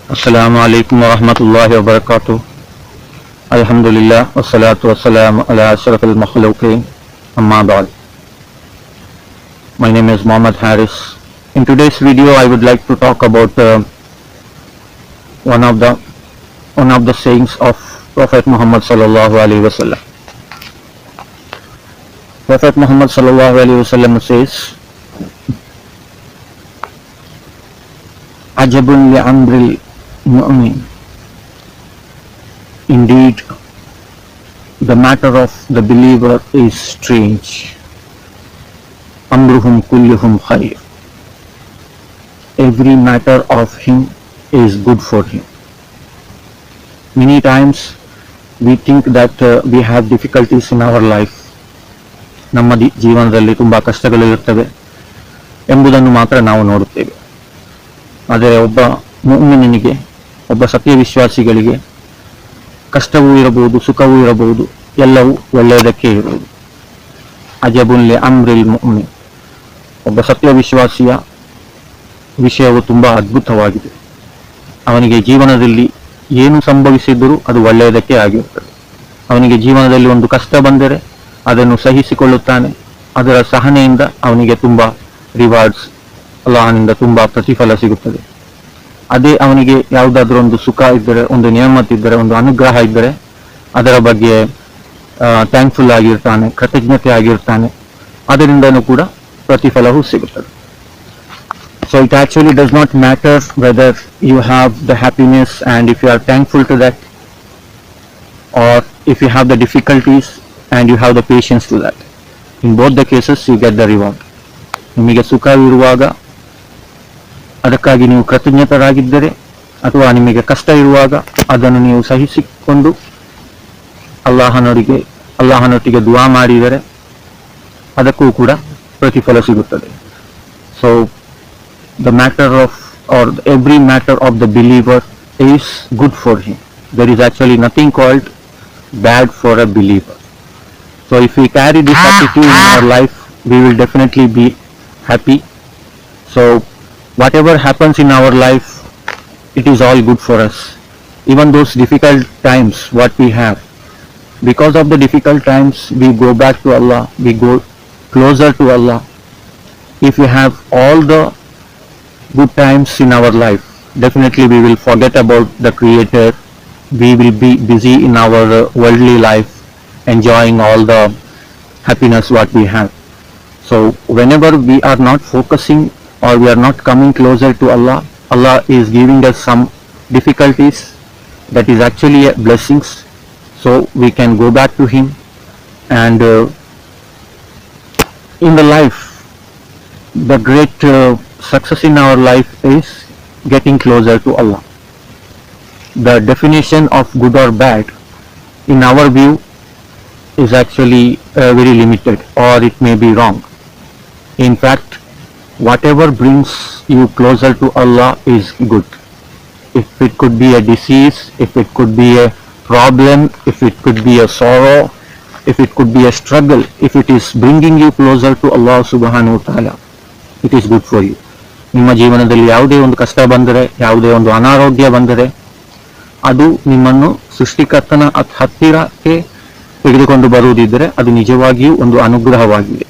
Assalamu alaikum wa rahmatullahi wa barakatuh. Alhamdulillah wa salatu wa salam ala ashrafil makhluqin. Amma ba'd. My name is Muhammad Haris. In today's video, I would like to talk about one of the sayings of Prophet Muhammad sallallahu alaihi wasallam. Prophet Muhammad sallallahu alaihi wasallam says, "Ajabun li amril mu'min." Indeed, the matter of the believer is strange. Amruhum kulluhum khair. Every matter of him is good for him. Many times we think that we have difficulties in our life. ನಮ್ಮ ಜೀವನದಲ್ಲಿ ತುಂಬ ಕಷ್ಟಗಳು ಇರುತ್ತವೆ ಎಂಬುದನ್ನು ಮಾತ್ರ ನಾವು ನೋಡುತ್ತೇವೆ. ಆದರೆ ಒಬ್ಬ ಮುಅ್ಮಿನನಿಗೆ, ಒಬ್ಬ ಸತ್ಯವಿಶ್ವಾಸಿಗಳಿಗೆ ಕಷ್ಟವೂ ಇರಬಹುದು, ಸುಖವೂ ಇರಬಹುದು, ಎಲ್ಲವೂ ಒಳ್ಳೆಯದಕ್ಕೆ ಇರುವುದು. ಅಜಬುನ್ ಲಿ ಅಮ್ರಿಲ್ ಮುಅ್ಮಿನ್. ಒಬ್ಬ ಸತ್ಯವಿಶ್ವಾಸಿಯ ವಿಷಯವು ತುಂಬ ಅದ್ಭುತವಾಗಿದೆ. ಅವನಿಗೆ ಜೀವನದಲ್ಲಿ ಏನು ಸಂಭವಿಸಿದರೂ ಅದು ಒಳ್ಳೆಯದಕ್ಕೆ ಆಗಿರುತ್ತದೆ. ಅವನಿಗೆ ಜೀವನದಲ್ಲಿ ಒಂದು ಕಷ್ಟ ಬಂದರೆ ಅದನ್ನು ಸಹಿಸಿಕೊಳ್ಳುತ್ತಾನೆ. ಅದರ ಸಹನೆಯಿಂದ ಅವನಿಗೆ ತುಂಬ ರಿವಾರ್ಡ್ಸ್, ಅಲ್ಲಾಹನಿಂದ ತುಂಬ ಪ್ರತಿಫಲ ಸಿಗುತ್ತದೆ. ಅದೇ ಅವನಿಗೆ ಯಾವುದಾದ್ರೂ ಒಂದು ಸುಖ ಇದ್ದರೆ, ಒಂದು ನಿಯಮತ್ ಇದ್ದರೆ, ಒಂದು ಅನುಗ್ರಹ ಇದ್ದರೆ ಅದರ ಬಗ್ಗೆ ಥ್ಯಾಂಕ್ಫುಲ್ ಆಗಿರ್ತಾನೆ, ಕೃತಜ್ಞತೆ ಆಗಿರ್ತಾನೆ. ಅದರಿಂದನೂ ಕೂಡ ಪ್ರತಿಫಲವೂ ಸಿಗುತ್ತದೆ. So it actually does not matter whether you have the happiness and if you are thankful to that, or if you have the difficulties and you have the patience to that. In both the cases you get the reward. ನಿಮಗೆ ಸುಖವಿರುವಾಗ ಅದಕ್ಕಾಗಿ ನೀವು ಕೃತಜ್ಞತರಾಗಿದ್ದರೆ, ಅಥವಾ ನಿಮಗೆ ಕಷ್ಟ ಇರುವಾಗ ಅದನ್ನು ನೀವು ಸಹಿಸಿಕೊಂಡು ಅಲ್ಲಾಹನೊಟ್ಟಿಗೆ ದುವಾ ಮಾಡಿದರೆ ಅದಕ್ಕೂ ಕೂಡ ಪ್ರತಿಫಲ ಸಿಗುತ್ತದೆ. So the matter of, or every matter of the believer is good for him. There is actually nothing called bad for a believer. So if we carry this attitude in our life, we will definitely be happy. So whatever happens in our life, it is all good for us. Even those difficult times what we have, because of the difficult times we go back to Allah, we go closer to Allah. If we have all the good times in our life, definitely we will forget about the Creator. We will be busy in our worldly life, enjoying all the happiness what we have. So whenever we are not focusing or we are not coming closer to Allah, Allah is giving us some difficulties that is actually blessings, so we can go back to Him. And in the life, the great success in our life is getting closer to Allah. The definition of good or bad in our view is actually very limited, or it may be wrong. In fact, whatever brings you closer to Allah is good. If it could be a disease, if it could be a problem, if it could be a sorrow, if it could be a struggle, if it is bringing you closer to Allah subhanahu wa ta'ala, it is good for you. ನಿಮ್ಮ ಜೀವನದಲ್ಲಿ ಯಾವುದೇ ಒಂದು ಕಷ್ಟ ಬಂದರೆ, ಯಾವುದೇ ಒಂದು ಅನಾರೋಗ್ಯ ಬಂದರೆ, ಅದು ನಿಮ್ಮನ್ನು ಸೃಷ್ಟಿಕರ್ತನ ಹತ್ತಿರಕ್ಕೆ ತೆಗೆದುಕೊಂಡು ಬರುವುದಿದ್ದರೆ ಅದು ನಿಜವಾಗಿಯೂ ಒಂದು ಅನುಗ್ರಹವಾಗಿದೆ.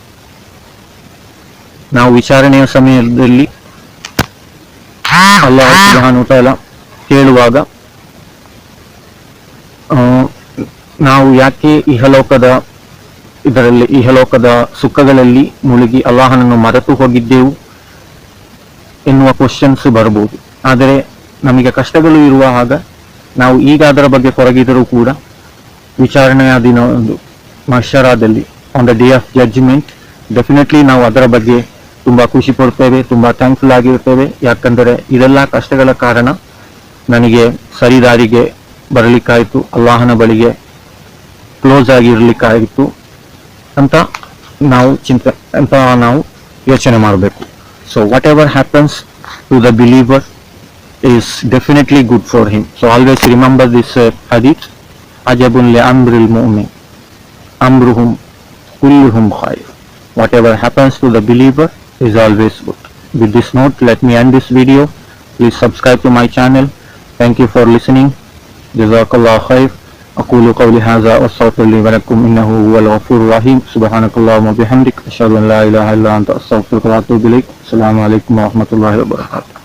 ನಾವು ವಿಚಾರಣೆಯ ಸಮಯದಲ್ಲಿ ಅಲ್ಲಾಹ್ ಸುಬ್ಹಾನಹು ವ ತಆಲಾ ಕೇಳುವಾಗ, ನಾವು ಯಾಕೆ ಇಹಲೋಕದ ಸುಖಗಳಲ್ಲಿ ಮುಳುಗಿ ಅಲ್ಲಾಹನನ್ನು ಮರೆತು ಹೋಗಿದ್ದೆವು ಎನ್ನುವ ಕ್ವಶನ್ಸ್ ಬರಬಹುದು. ಆದರೆ ನಮಗೆ ಕಷ್ಟಗಳು ಇರುವ ಆಗ ನಾವು ಈಗ ಅದರ ಬಗ್ಗೆ ಕೊರಗಿದರೂ ಕೂಡ ವಿಚಾರಣೆಯ ದಿನ, ಒಂದು ಮಹ್ಶರಾದಲ್ಲಿ, on the day of judgment, definitely ನಾವು ಅದರ ಬಗ್ಗೆ ತುಂಬ ಖುಷಿ ಪಡ್ತೇವೆ, ತುಂಬ ಥ್ಯಾಂಕ್ಫುಲ್ ಆಗಿರ್ತೇವೆ. ಯಾಕಂದರೆ ಇದೆಲ್ಲ ಕಷ್ಟಗಳ ಕಾರಣ ನನಗೆ ಸರಿದಾರಿಗೆ ಬರಲಿಕ್ಕಾಯಿತು, ಅಲ್ಲಾಹನ ಬಳಿಗೆ ಕ್ಲೋಸ್ ಆಗಿರಲಿಕ್ಕಾಯಿತು ಅಂತ ನಾವು ಯೋಚನೆ ಮಾಡಬೇಕು. So whatever happens to the believer is definitely good for him. So always remember this hadith, ajabun li amril mu'min, amruhum kulluhum khair. Whatever happens to the believer is always good. With this note, let me end this video. Please subscribe to my channel, Thank you for listening. Jazakallah khair. أقول قولي هذا وأستغفر لي ولكم إنه هو الغفور الرحيم. سبحانك اللهم وبحمدك أشهد أن لا إله إلا أنت أستغفرك وأتوب إليك. السلام عليكم ورحمة الله وبركاته.